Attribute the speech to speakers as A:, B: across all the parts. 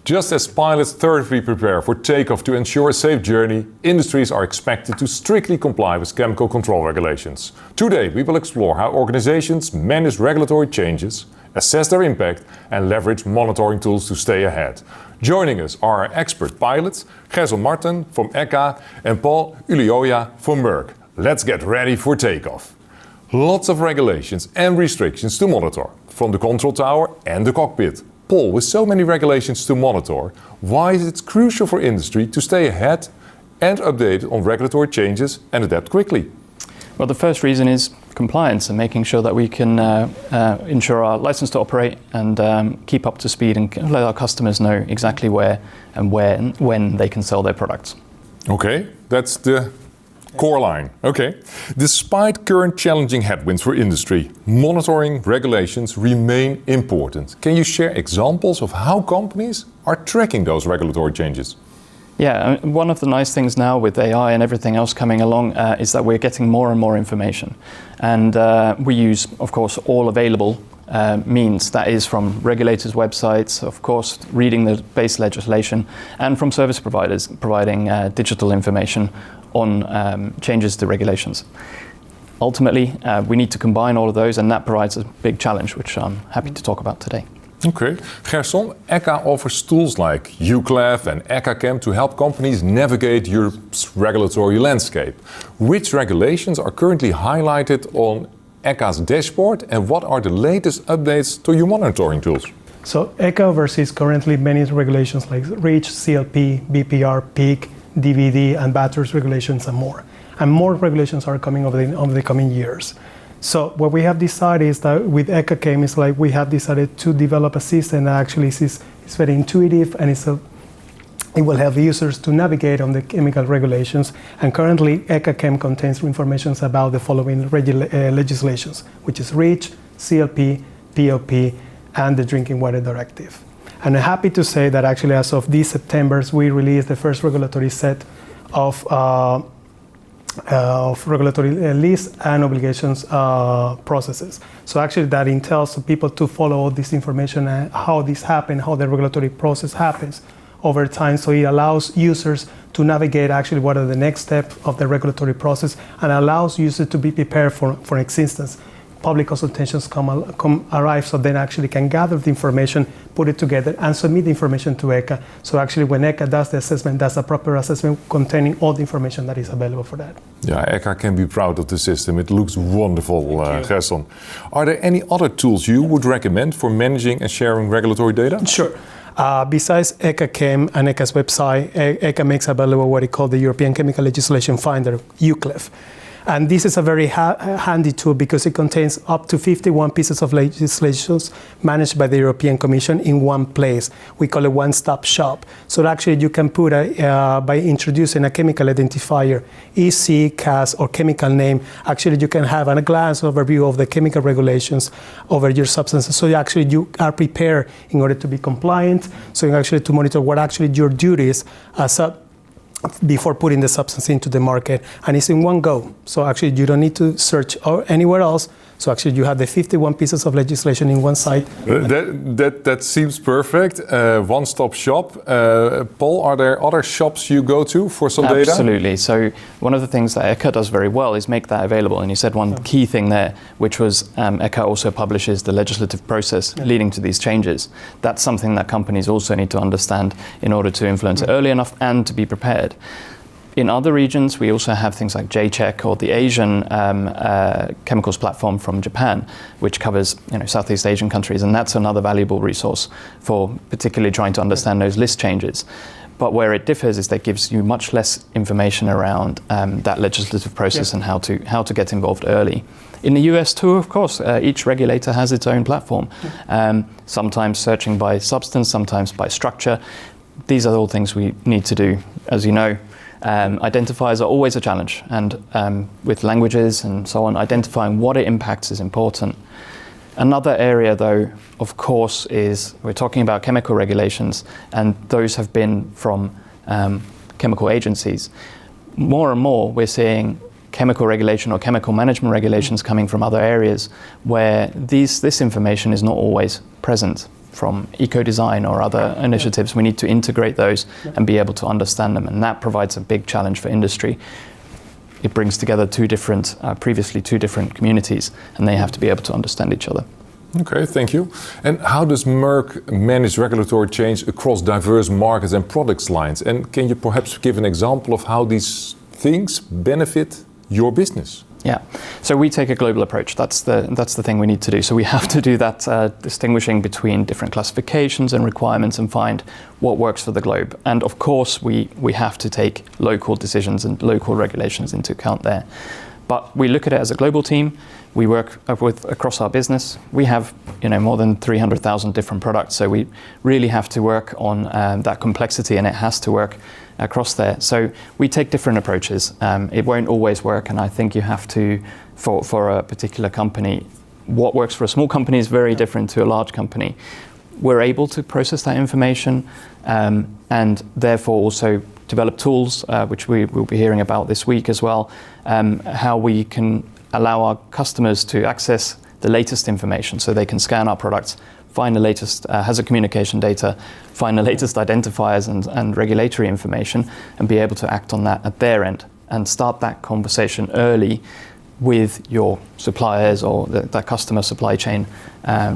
A: Just as pilots thoroughly prepare for takeoff to ensure a safe journey, industries are expected to strictly comply with chemical control regulations. Today, we will explore how organizations manage regulatory changes, assess their impact, and leverage monitoring tools to stay ahead. Joining us are our expert pilots, Gerson Martin from ECHA and Paul Ylioja from Merck. Let's get ready for takeoff. Lots of regulations and restrictions to monitor, from the control tower and the cockpit. Paul, with so many regulations to monitor, why is it crucial for industry to stay ahead and update on regulatory changes and adapt quickly?
B: Well, the first reason is compliance and making sure that we can ensure our license to operate and keep up to speed and let our customers know exactly where and when they can sell their products.
A: Okay, that's the core line. Okay. Despite current challenging headwinds for industry, monitoring regulations remain important. Can you share examples of how companies are tracking those regulatory changes?
B: Yeah, one of the nice things now with AI and everything else coming along is that we're getting more and more information. And we use, of course, all available means. That is from regulators' websites, of course, reading the base legislation, and from service providers providing digital information on changes to regulations. Ultimately, we need to combine all of those, and that provides a big challenge, which I'm happy to talk about today.
A: Okay. Gerson, ECHA offers tools like UCLEF and ECHA to help companies navigate Europe's regulatory landscape. Which regulations are currently highlighted on ECHA's dashboard, and what are the latest updates to your monitoring tools?
C: So ECHA oversees currently many regulations like REACH, CLP, BPR, PEEK, DVD, and batteries regulations, and more. And more regulations are coming over the coming years. So what we have decided is that with ECHA is like we have decided to develop a system that actually is very intuitive, and it will help users to navigate on the chemical regulations. And currently, ECHA contains information about the following legislations, which is REACH, CLP, POP, and the Drinking Water Directive. And I'm happy to say that actually as of this September, we released the first regulatory set of regulatory lists and obligations processes. So actually that entails people to follow all this information and how this happens, how the regulatory process happens over time. So it allows users to navigate actually what are the next steps of the regulatory process, and allows users to be prepared for instance, public consultations arrive, so then actually can gather the information, put it together, and submit the information to ECHA. So actually when ECHA does the assessment, that's a proper assessment containing all the information that is available for that.
A: Yeah, ECHA can be proud of the system. It looks wonderful, Gerson. Are there any other tools you would recommend for managing and sharing regulatory data?
C: Sure. Besides ECHA and ECHA's website, ECHA makes available what it called the European Chemical Legislation Finder, UCLEF. And this is a very handy tool because it contains up to 51 pieces of legislations managed by the European Commission in one place. We call it one-stop shop. So actually you can put by introducing a chemical identifier, EC, CAS, or chemical name, actually you can have a glance overview of the chemical regulations over your substances. So actually you are prepared in order to be compliant. So actually to monitor what actually your duties before putting the substance into the market, and it's in one go. So actually you don't need to search anywhere else. So actually you have the 51 pieces of legislation in one site.
A: That seems perfect. One-stop shop. Paul, are there other shops you go to for some data?
B: Absolutely. So one of the things that ECHA does very well is make that available. And you said one key thing there, which was ECHA also publishes the legislative process leading to these changes. That's something that companies also need to understand in order to influence it early enough and to be prepared. In other regions, we also have things like JCheck or the Asian chemicals platform from Japan, which covers Southeast Asian countries, and that's another valuable resource for particularly trying to understand those list changes. But where it differs is that it gives you much less information around that legislative process and how to get involved early. In the US too, of course, each regulator has its own platform, sometimes searching by substance, sometimes by structure. These are all things we need to do, as you know. Identifiers are always a challenge, and with languages and so on, identifying what it impacts is important. Another area, though, of course, is we're talking about chemical regulations, and those have been from chemical agencies. More and more, we're seeing chemical regulation or chemical management regulations coming from other areas where this information is not always present. from eco-design or other initiatives. We need to integrate those and be able to understand them, and that provides a big challenge for industry. It brings together previously two different communities, and they have to be able to understand each other.
A: Okay, thank you. And how does Merck manage regulatory change across diverse markets and product lines? And can you perhaps give an example of how these things benefit your business?
B: Yeah, so we take a global approach. That's the thing we need to do. So we have to do that distinguishing between different classifications and requirements and find what works for the globe. And of course, we have to take local decisions and local regulations into account there. But we look at it as a global team. We work across our business. We have more than 300,000 different products, so we really have to work on that complexity, and it has to work across there. So we take different approaches. It won't always work, and I think you have to, for a particular company, what works for a small company is very different to a large company. We're able to process that information and therefore also develop tools, which we will be hearing about this week as well, how we can allow our customers to access the latest information, so they can scan our products, find the latest hazard communication data, find the latest identifiers and regulatory information, and be able to act on that at their end and start that conversation early with your suppliers or the customer supply chain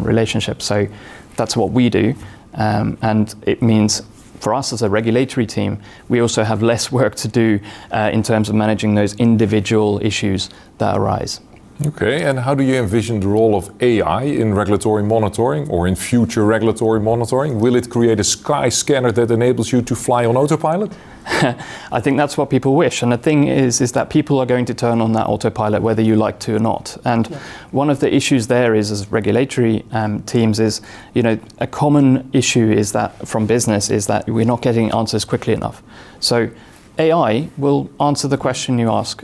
B: relationship. So that's what we do, and it means for us as a regulatory team, we also have less work to do in terms of managing those individual issues that arise.
A: Okay, and how do you envision the role of AI in regulatory monitoring or in future regulatory monitoring? Will it create a sky scanner that enables you to fly on autopilot?
B: I think that's what people wish, and the thing is that people are going to turn on that autopilot whether you like to or not. And one of the issues there is, as regulatory teams, is a common issue is that from business is that we're not getting answers quickly enough. So AI will answer the question you ask.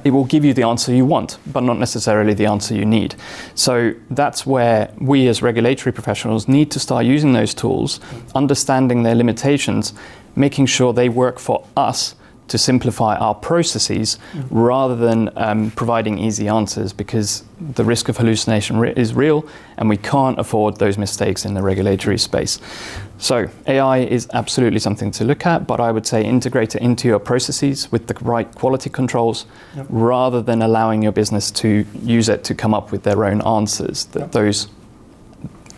B: It will give you the answer you want, but not necessarily the answer you need. So that's where we as regulatory professionals need to start using those tools, understanding their limitations, making sure they work for us to simplify our processes rather than providing easy answers, because the risk of hallucination is real and we can't afford those mistakes in the regulatory space. So AI is absolutely something to look at, but I would say integrate it into your processes with the right quality controls rather than allowing your business to use it to come up with their own answers. Those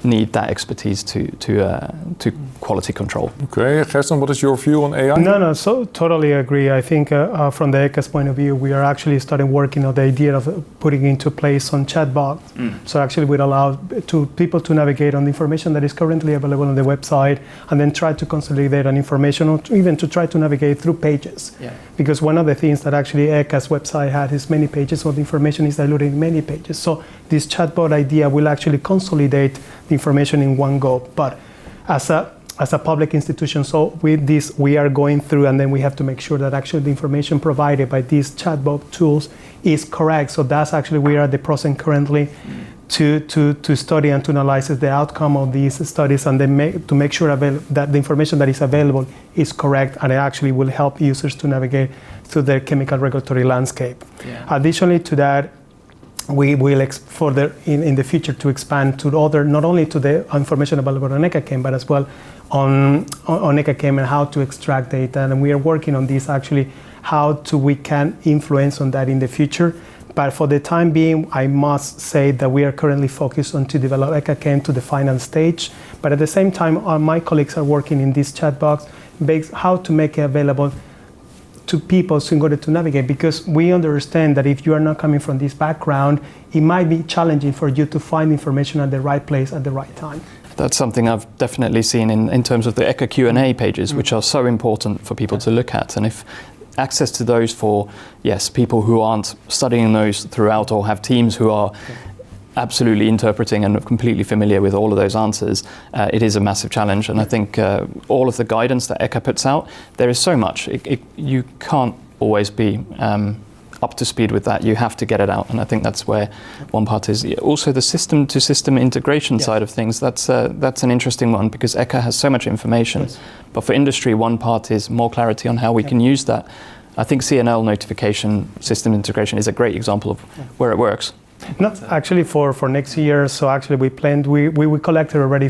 B: need that expertise to quality control.
A: Okay, Gerson, what is your view on AI?
C: No, so totally agree. I think from the ECHA's point of view, we are actually starting working on the idea of putting into place on chatbot. So actually we'd allow people to navigate on the information that is currently available on the website and then try to consolidate an information or even to try to navigate through pages. Because one of the things that actually ECHA's website had is many pages, so the information is diluted in many pages. So this chatbot idea will actually consolidate the information in one go. But as a public institution, so with this we are going through, and then we have to make sure that actually the information provided by these chatbot tools is correct. So that's actually we are at the process currently to study and to analyze the outcome of these studies, and then to make sure that the information that is available is correct, and it actually will help users to navigate through their chemical regulatory landscape. Additionally to that, we will further in the future to expand to other, not only to the information available on ECHA but as well on ECHA and how to extract data. And we are working on this actually, we can influence on that in the future. But for the time being, I must say that we are currently focused on to develop ECHA to the final stage. But at the same time, my colleagues are working in this chat box, how to make it available to people in order to navigate, because we understand that if you are not coming from this background, it might be challenging for you to find information at the right place at the right time.
B: That's something I've definitely seen in terms of the ECHA Q&A pages, which are so important for people to look at. And if access to those for, people who aren't studying those throughout or have teams who are absolutely interpreting and completely familiar with all of those answers, it is a massive challenge. And I think all of the guidance that ECHA puts out, there is so much. You can't always be up to speed with that. You have to get it out. And I think that's where one part is. Also the system-to-system integration side of things, that's an interesting one, because ECHA has so much information. But for industry, one part is more clarity on how we can use that. I think CNL notification system integration is a great example of where it works.
C: Not actually for next year. So actually we collected already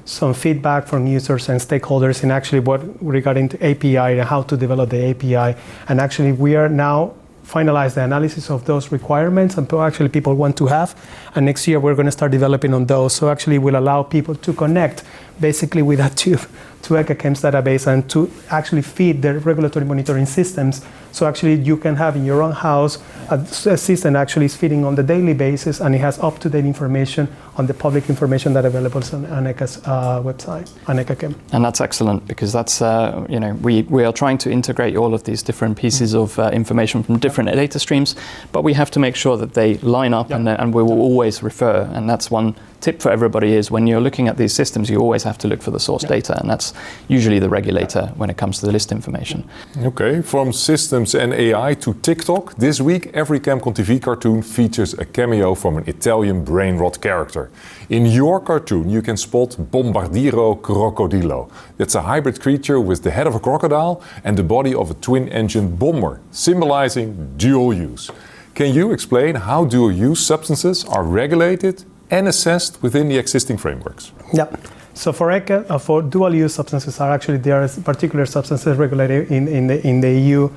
C: some feedback from users and stakeholders in actually what regarding to API and how to develop the API. And actually we are now finalize the analysis of those requirements and actually people want to have. And next year we're going to start developing on those. So actually we'll allow people to connect basically with that tube to ECHA's database and to actually feed the regulatory monitoring systems. So actually you can have in your own house a system actually is feeding on the daily basis and it has up-to-date information on the public information that available on ECHA's website, on ECHA.
B: And that's excellent because that's, we are trying to integrate all of these different pieces of information from different data streams, but we have to make sure that they line up and we will always refer. And that's one tip for everybody is when you're looking at these systems, you always have to look for the source data, and that's usually the regulator when it comes to the list information.
A: Okay, from systems and AI to TikTok, this week every ChemCon TV cartoon features a cameo from an Italian brain rot character. In your cartoon you can spot Bombardiro Crocodilo. That's a hybrid creature with the head of a crocodile and the body of a twin-engine bomber, symbolizing dual use. Can you explain how dual-use substances are regulated and assessed within the existing frameworks?
C: Yeah. So for ECHA, for dual-use substances there are particular substances regulated in the EU,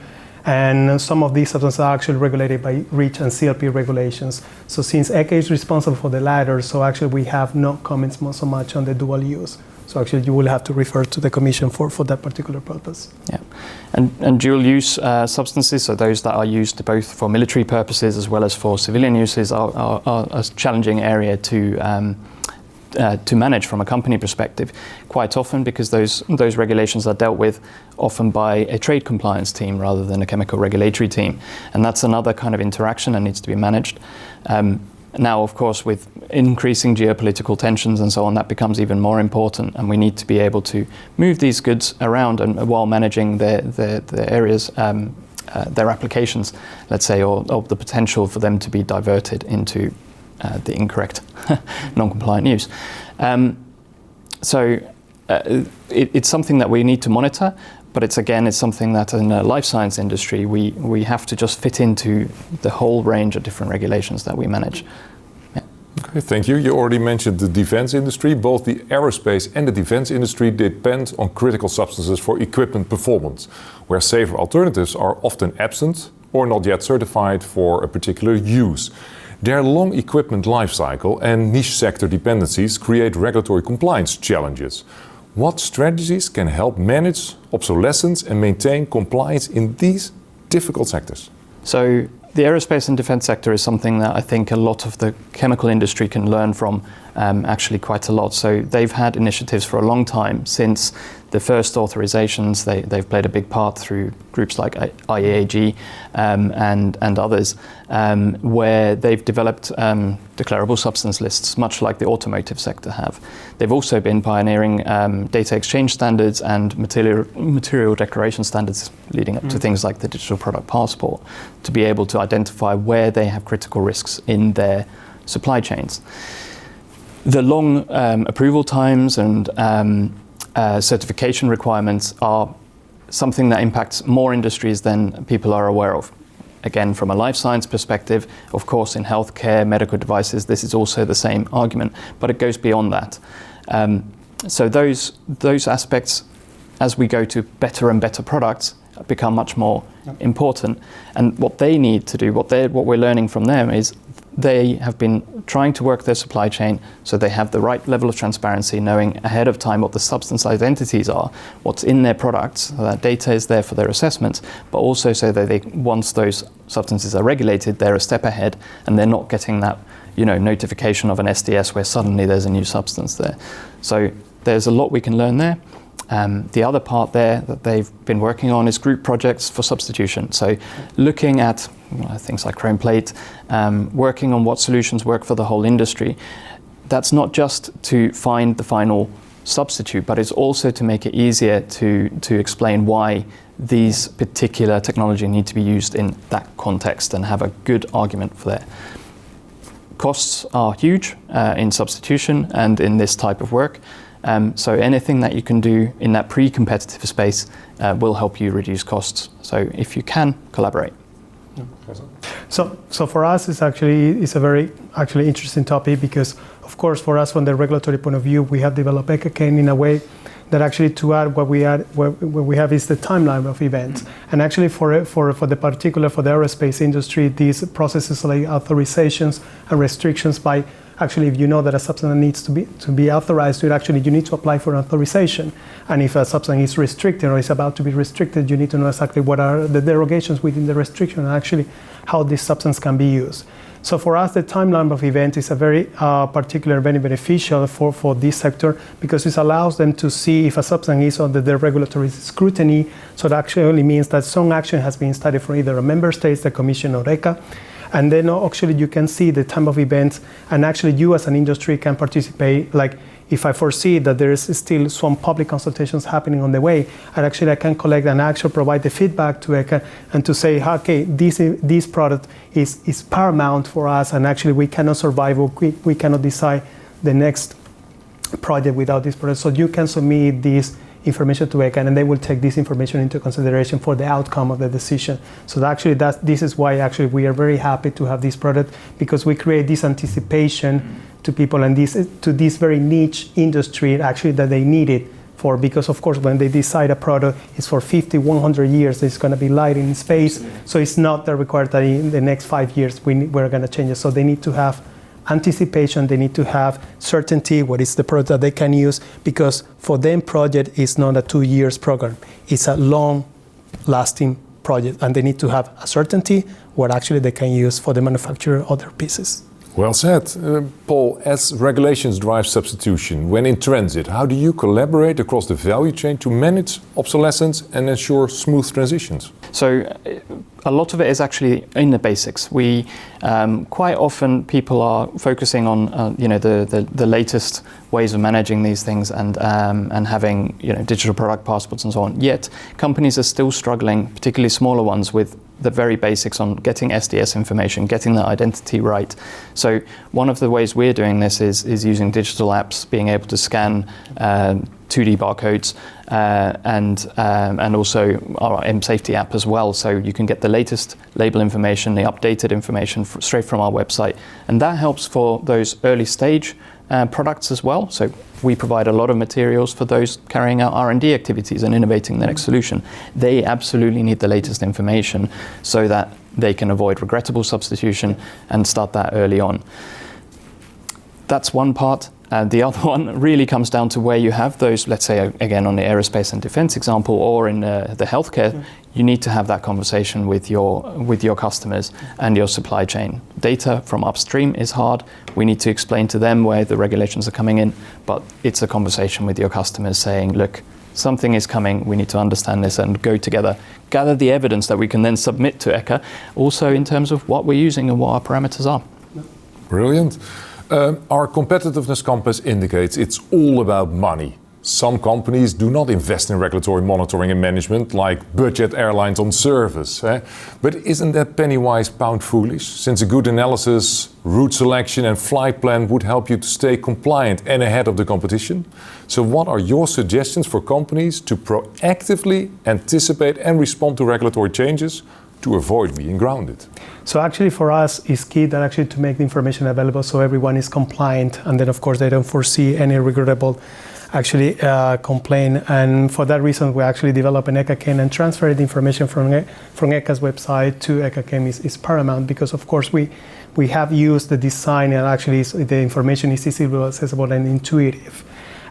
C: and some of these substances are actually regulated by REACH and CLP regulations. So since ECHA is responsible for the latter, so actually we have no comments so much on the dual use. So actually you will have to refer to the Commission for that particular purpose.
B: Yeah, and dual-use substances, so those that are used both for military purposes as well as for civilian uses, are a challenging area to manage from a company perspective, quite often because those regulations are dealt with often by a trade compliance team rather than a chemical regulatory team, and that's another kind of interaction that needs to be managed. Now, of course, with increasing geopolitical tensions and so on, that becomes even more important, and we need to be able to move these goods around and while managing the areas, their applications, let's say, or the potential for them to be diverted into the incorrect non-compliant use. It's something that we need to monitor, but it's something that in the life science industry we have to just fit into the whole range of different regulations that we manage. Yeah.
A: Okay, thank you. You already mentioned the defense industry. Both the aerospace and the defense industry depend on critical substances for equipment performance, where safer alternatives are often absent or not yet certified for a particular use. Their long equipment life cycle and niche sector dependencies create regulatory compliance challenges. What strategies can help manage obsolescence and maintain compliance in these difficult sectors?
B: So the aerospace and defense sector is something that I think a lot of the chemical industry can learn from, actually quite a lot. So they've had initiatives for a long time since the first authorizations. They've played a big part through groups like IAAG and others, where they've developed declarable substance lists, much like the automotive sector have. They've also been pioneering data exchange standards and material declaration standards, leading up to things like the digital product passport, to be able to identify where they have critical risks in their supply chains. The long approval times and certification requirements are something that impacts more industries than people are aware of. Again, from a life science perspective, of course, in healthcare, medical devices, this is also the same argument, but it goes beyond that. So those aspects, as we go to better and better products, become much more important. And what they need to do, what we're learning from them is they have been trying to work their supply chain so they have the right level of transparency, knowing ahead of time what the substance identities are, what's in their products, so that data is there for their assessments, but also so that once those substances are regulated, they're a step ahead and they're not getting that notification of an SDS where suddenly there's a new substance there. So there's a lot we can learn there. The other part there that they've been working on is group projects for substitution. So looking at things like chrome plate, working on what solutions work for the whole industry. That's not just to find the final substitute, but it's also to make it easier to explain why these particular technology need to be used in that context and have a good argument for that. Costs are huge in substitution and in this type of work. So anything that you can do in that pre-competitive space will help you reduce costs. So if you can, collaborate.
C: So for us, it's a very interesting topic because, of course, for us from the regulatory point of view, we have developed ECHA in a way that actually to add what we have is the timeline of events. And actually for the aerospace industry, these processes like authorizations and restrictions by actually, if you know that a substance needs to be authorized, you need to apply for an authorization. And if a substance is restricted or is about to be restricted, you need to know exactly what are the derogations within the restriction and actually how this substance can be used. So for us, the timeline of event is a very very beneficial for this sector because it allows them to see if a substance is under the regulatory scrutiny. So that actually means that some action has been studied for either a member state, the Commission, or ECHA. And then actually you can see the time of events, and actually you as an industry can participate. Like if I foresee that there is still some public consultations happening on the way, and actually I can collect and actually provide the feedback to ECHA and to say, okay, this product is paramount for us, and actually we cannot survive or we cannot decide the next project without this product. So you can submit this information to ECHA, and they will take this information into consideration for the outcome of the decision. So actually this is why actually we are very happy to have this product, because we create this anticipation to people and to this very niche industry actually that they need it for, because of course when they decide a product is for 50, 100 years, it's going to be light in space, so it's not that required that in the next 5 years we're going to change it. So they need to have anticipation, they need to have certainty what is the product that they can use, because for them project is not a 2 years program, it's a long lasting project, and they need to have a certainty what actually they can use for the manufacture of other pieces.
A: Well said. Paul, as regulations drive substitution, when in transit, how do you collaborate across the value chain to manage obsolescence and ensure smooth transitions?
B: So a lot of it is actually in the basics. We quite often people are focusing on the latest ways of managing these things and having digital product passports and so on. Yet companies are still struggling, particularly smaller ones, with the very basics on getting SDS information, getting the identity right. So one of the ways we're doing this is using digital apps, being able to scan 2D barcodes, and also our M-Safety app as well. So you can get the latest label information, the updated information straight from our website. And that helps for those early stage products as well. So we provide a lot of materials for those carrying out R&D activities and innovating the next solution. They absolutely need the latest information so that they can avoid regrettable substitution and start that early on. That's one part. The other one really comes down to where you have those, let's say again on the aerospace and defense example, or in the healthcare, you need to have that conversation with your customers and your supply chain. Data from upstream is hard. We need to explain to them where the regulations are coming in, but it's a conversation with your customers saying, look, something is coming, we need to understand this and go together, gather the evidence that we can then submit to ECHA, also in terms of what we're using and what our parameters are.
A: Brilliant. Our competitiveness compass indicates it's all about money. Some companies do not invest in regulatory monitoring and management, like budget airlines on service. But isn't that penny wise, pound foolish? Since a good analysis, route selection and flight plan would help you to stay compliant and ahead of the competition. So what are your suggestions for companies to proactively anticipate and respond to regulatory changes to avoid being grounded?
C: So actually for us, it's key that actually to make the information available so everyone is compliant, and then of course they don't foresee any regrettable complaint. And for that reason, we actually develop an ECHA and transfer the information from ECHA's website to ECHA is paramount, because of course we have used the design, and actually the information is easily accessible and intuitive.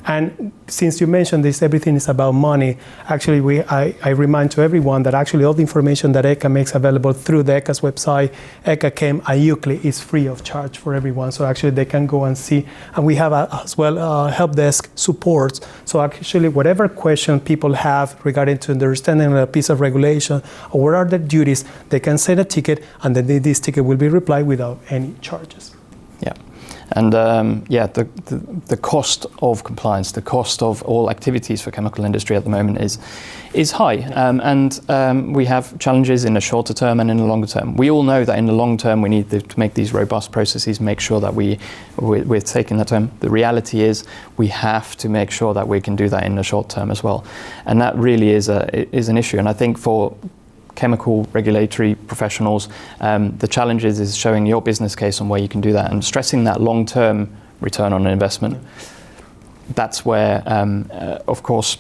C: And since you mentioned this, everything is about money. Actually, I remind to everyone that actually all the information that ECHA makes available through the ECHA's website, ECHA and Euclid, is free of charge for everyone. So actually they can go and see. And we have as well help desk support. So actually whatever question people have regarding to understanding a piece of regulation or what are the duties, they can send a ticket, and then this ticket will be replied without any charges.
B: Yeah. And the cost of compliance, the cost of all activities for chemical industry at the moment is high, and we have challenges in the shorter term and in the longer term. We all know that in the long term we need to make these robust processes, make sure that we're taking that term. The reality is we have to make sure that we can do that in the short term as well, and that really is an issue. And I think for chemical regulatory professionals. The challenge is showing your business case on where you can do that and stressing that long-term return on investment. That's where, of course,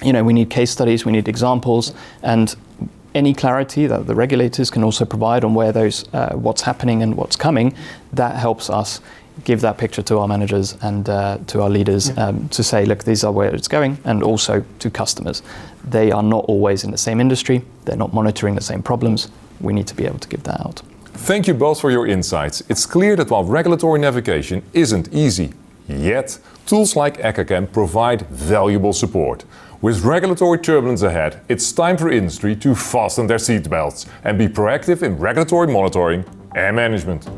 B: we need case studies, we need examples, and any clarity that the regulators can also provide on where those, what's happening and what's coming, that helps us give that picture to our managers and to our leaders to say, look, these are where it's going, and also to customers. They are not always in the same industry, they're not monitoring the same problems. We need to be able to give that out.
A: Thank you both for your insights. It's clear that while regulatory navigation isn't easy yet, tools like ECHA can provide valuable support. With regulatory turbulence ahead, it's time for industry to fasten their seatbelts and be proactive in regulatory monitoring and management.